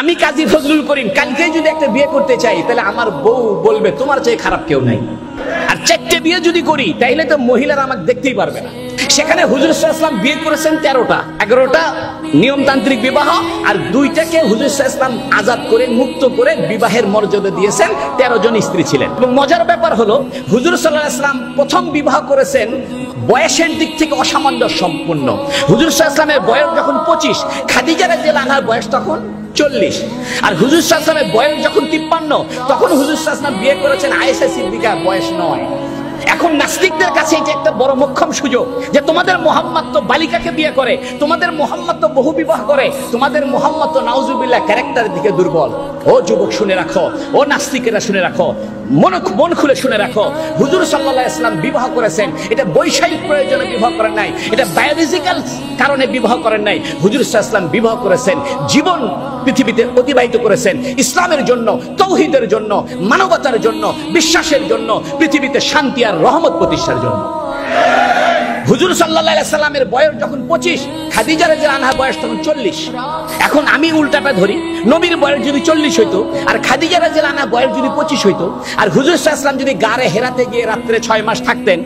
আমি কাজী ফজলুল করিম কালকে যদি একটা বিয়ে করতে চাই, তাহলে আমার বউ বলবে তোমার চেয়ে খারাপ কেউ নাই। আর 4টে বিয়ে যদি করি, তাইলে তো মহিলারা আমাকে দেখতেই পারবে না। সেখানে হুজুর সাল্লাল্লাহু আলাইহি ওয়াসাল্লাম বিয়ে করেছেন 13টা, 11টা নিয়মতান্ত্রিক বিবাহ, আর 2টাকে হুজুর সাল্লাল্লাহু আলাইহি ওয়াসাল্লাম আজাদ করে মুক্ত করে বিবাহের মর্যাদা দিয়েছেন। 13 জন স্ত্রী ছিলেন। এবং মজার ব্যাপার হলো, হুজুর সাল্লাল্লাহু আলাইহি ওয়াসাল্লাম প্রথম বিবাহ করেছেন বয়সের দিক থেকে অসামঞ্জস্য সম্পূর্ণ। হুজুর সাল্লাল্লাহু আলাইহি ওয়াসাল্লামের বয়স যখন 25, খাদিজা রাদিয়াল্লাহু আনহার বয়স তখন 40। আর হুজুর সাল্লাল্লাহু আলাইহি ওয়াসাল্লামের বয়স যখন 53, তখন হুজুর সাল্লাল্লাহু আলাইহি ওয়াসাল্লাম বিয়ে করেছেন আয়েশা সিদ্দিকার বয়স 9। এখন নাস্তিকদের কাছে এটা একটা বড় মোক্ষম সুযোগ যে তোমাদের মুহাম্মদ তো বালিকাকে বিয়ে করে, তোমাদের মুহাম্মদ তো বহু বিবাহ করে, তোমাদের মুহাম্মদ তো নাউজুবিল্লাহ ক্যারেক্টারের দিকে দুর্বল। ও যুবক শুনে রাখো, ও নাস্তিকেরা শুনে রাখো, মন খুলে শুনে রাখো, হুজুর সাল্লাল্লাহু আলাইহি ওয়াসাল্লাম বিবাহ করেছেন, এটা বৈষয়িক প্রয়োজনে বিবাহ করেন নাই, এটা বায়োলজিক্যাল কারণে বিবাহ করেন নাই। হুজুর সাল্লাল্লাহু আলাইহি ওয়াসাল্লাম বিবাহ করেছেন, জীবন পৃথিবীতে অতিবাহিত করেছেন ইসলামের জন্য, তৌহিদের জন্য, মানবতার জন্য, বিশ্বাসের জন্য, পৃথিবীতে শান্তি আর রহমত প্রতিষ্ঠার জন্য। হুজুর সাল্লাল্লাহু আলাইহি ওয়াসাল্লামের বয়স যখন 25, খাদিজা রাদিয়াল্লাহু আনহার বয়স তখন 40। এখন আমি উল্টাটা ধরি, নবীর বয়স যদি 40 হইতো, আর খাদিজা রাদিয়াল্লাহু আনহার বয়স যদি 25 হইতো, আর হুজুর সাল্লাল্লাহু আলাইহি ওয়াসাল্লাম যদি গারে হেরাতে গিয়ে রাত্রে 6 মাস থাকতেন,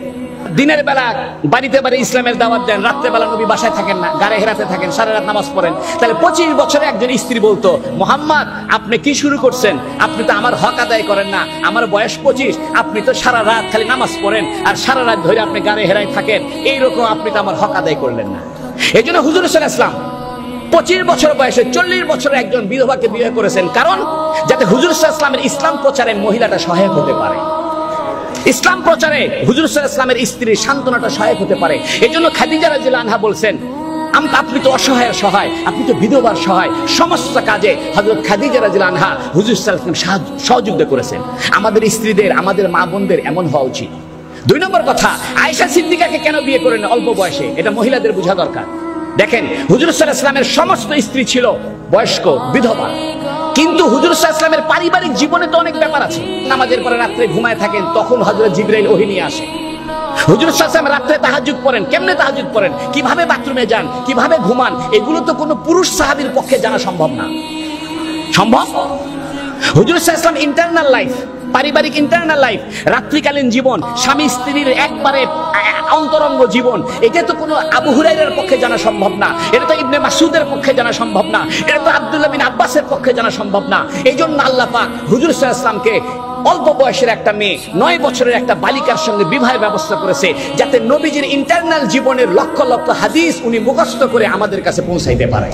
দিনের বেলা বাড়িতে বাড়ি ইসলামের দাওয়াত দেন, রাত্রে বেলা নবী বাসায় থাকেন না, গারে হেরাতে থাকেন, সারা রাত নামাজ পড়েন, তাহলে 25 বছরে একজন স্ত্রী বলতো, মুহাম্মদ আপনি কি শুরু করছেন? আপনি তো আমার হক আদায় করেন না, আমার বয়স 25, আপনি তো সারা রাত খালি নামাজ পড়েন আর সারা রাত ধরে আপনি গারে হেরায় থাকেন, এইরকম আপনি তো আমার হক আদায় করলেন না। এই জন্য হুজুর সাল্লাল্লাহু আলাইহি ওয়াসাল্লাম 25 বছর বয়সে 40 বছরে একজন বিধবাকে বিয়ে করেছেন, কারণ যাতে হুজুর সাল্লাল্লাহু আলাইহি ওয়াসাল্লামের ইসলাম প্রচারে মহিলাটা সহায়ক হতে পারে, ইসলাম প্রচারে হুজুর সাল্লাল্লাহু আলাইহি ওয়াসাল্লামের স্ত্রীর সান্ত্বনাটা সহায়ক হতে পারে। এজন্য খাদিজা রাদিয়াল্লাহু আনহা বলছেন, আপনি তো অসহায়ের সহায়, আপনি তো বিধবার সহায়, সমস্ত কাজে হযরত খাদিজা রাদিয়াল্লাহু আনহা হুজুর সাল্লাল্লাহু আলাইহি ওয়াসাল্লাম সহযোগিতা করেছেন। আমাদের স্ত্রীদের, আমাদের মা বোনদের এমন হওয়া উচিত। 2 নম্বর কথা, আয়েশা সিদ্দিকাকে কেন বিয়ে করেন অল্প বয়সে? এটা মহিলাদের বোঝা দরকার। দেখেন, হুজুর সাল্লাল্লাহু আলাইহি ওয়াসাল্লামের সমস্ত স্ত্রী ছিল বয়স্ক, বিধবা, কিন্তু হুজুর সাল্লাল্লাহু আলাইহি ওয়াসাল্লামের পারিবারিক জীবনে তো অনেক ব্যাপার আছে। নামাজের পরে রাত্রে ঘুমায় থাকেন, তখন হযরত জিবরাইল ওহী নিয়ে আসে। হুজুর সাল্লাল্লাহু আলাইহি ওয়াসাল্লাম রাত্রে তাহাজ্জুদ পড়েন, কেমনে তাহাজ্জুদ পড়েন, কিভাবে বাথরুমে যান, কিভাবে ঘুমান, এগুলো তো কোনো পুরুষ সাহাবীর পক্ষে জানা সম্ভব না। সম্ভব? হুজুর সাল্লাল্লাহু আলাইহি ওয়াসাল্লাম ইন্টারনাল লাইফ, পারিবারিক ইন্টারনাল লাইফ, রাত্রিকালীন জীবন, স্বামী স্ত্রীর একবারে অন্তরঙ্গ জীবন, এটা তো কোনো আবু হুরায়রার পক্ষে জানা সম্ভব না, এটা তো ইবনে মাসউদের পক্ষে জানা সম্ভব না, এটা তো আব্দুল্লাহ বিন আব্বাসের পক্ষে জানা সম্ভব না। এই জন্য আল্লাহ পাক হুজুর সাল্লাল্লাহু আলাইহি ওয়াসাল্লামকে অল্প বয়সের একটা মেয়ে, 9 বছরের একটা বালিকার সঙ্গে বিবাহের ব্যবস্থা করেছে, যাতে নবীজির ইন্টারনাল জীবনের লক্ষ লক্ষ হাদিস উনি মুখস্থ করে আমাদের কাছে পৌঁছাইতে পারে।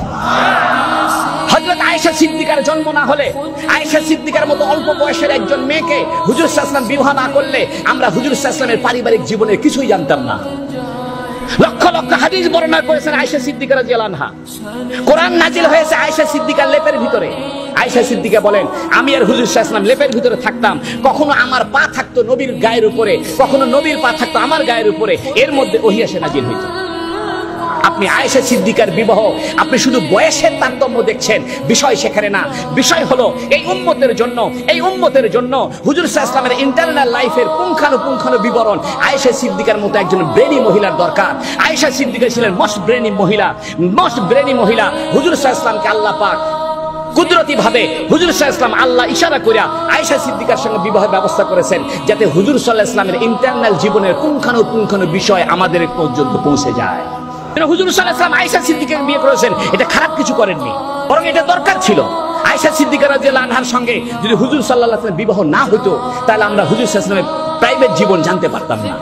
হযরত আয়েশা সিদ্দিকার জন্ম না হলে, আয়েশা সিদ্দিকার মতো অল্প বয়সের একজন মেয়েকে হুজুর সাল্লাল্লাহু আলাইহি ওয়াসাল্লাম বিবাহ না করলে, আমরা হুজুর সাল্লাল্লাহু আলাইহি ওয়াসাল্লামের পারিবারিক জীবনের কিছুই জানতাম না। লক্ষ লক্ষ হাদিস বর্ণনা করেছেন আয়েশা সিদ্দিকা রাদিয়াল্লাহু আনহা। কোরআন নাজিল হয়েছে আয়েশা সিদ্দিকার লেপের ভিতরে। আয়েশা সিদ্দিকা বলেন, আমি আর হুজুর সাল্লাল্লাহু আলাইহি ওয়াসাল্লাম লেপের ভিতরে থাকতাম, কখনো আমার পা থাকতো নবীর গায়ের উপরে, কখনো নবীর পা থাকতো আমার গায়ের উপরে, এর মধ্যে ওহী এসে নাজিল হইত। আপনি আয়েশা সিদ্দিকার বিবাহ আপনি শুধু বয়সের তারতম্য দেখছেন, বিষয় সেখানে না। বিষয় হলো এই উম্মতের জন্য, এই উম্মতের জন্য হুজুর সাল্লাল্লাহু আলাইহি ওয়াসাল্লামের ইন্টারনাল লাইফের পুঙ্খানুপুঙ্খানু বিবরণ আয়েশা সিদ্দিকার মতো একজন ব্রেনি মহিলার দরকার। আয়েশা সিদ্দিকা ছিলেন মোস্ট ব্রেনি মহিলা, মোস্ট ব্রেনি মহিলা। হুজুর সাল্লাল্লাহু আলাইহি ওয়াসাল্লামকে আল্লাহ পাক কুদরতি ভাবে হুজুর সাল্লাল্লাহু আলাইহি ওয়াসাল্লাম আল্লাহ ইশারা কইরা আয়েশা সিদ্দিকার সঙ্গে বিবাহের ব্যবস্থা করেছেন, যাতে হুজুর সাল্লাল্লাহু আলাইহি ওয়াসাল্লামের ইন্টারনাল জীবনের পুঙ্খানুপুঙ্খানু বিষয় আমাদের পর্যন্ত পৌঁছে যায়। হুজুর সাল্লাল্লাহু আলাইহি ওয়াসাল্লাম আয়েশা সিদ্দিকাকে বিয়ে করেছেন, এটা খারাপ কিছু করেননি, বরং এটা দরকার ছিল। আয়েশা সিদ্দিকা রাদিয়াল্লাহু আনহার সঙ্গে যদি হুজুর সাল্লাল্লাহু আলাইহি ওয়াসাল্লাম বিবাহ না হতো, তাহলে আমরা হুজুর সাল্লাল্লাহু আলাইহি ওয়াসাল্লামের প্রাইভেট জীবন জানতে পারতাম না।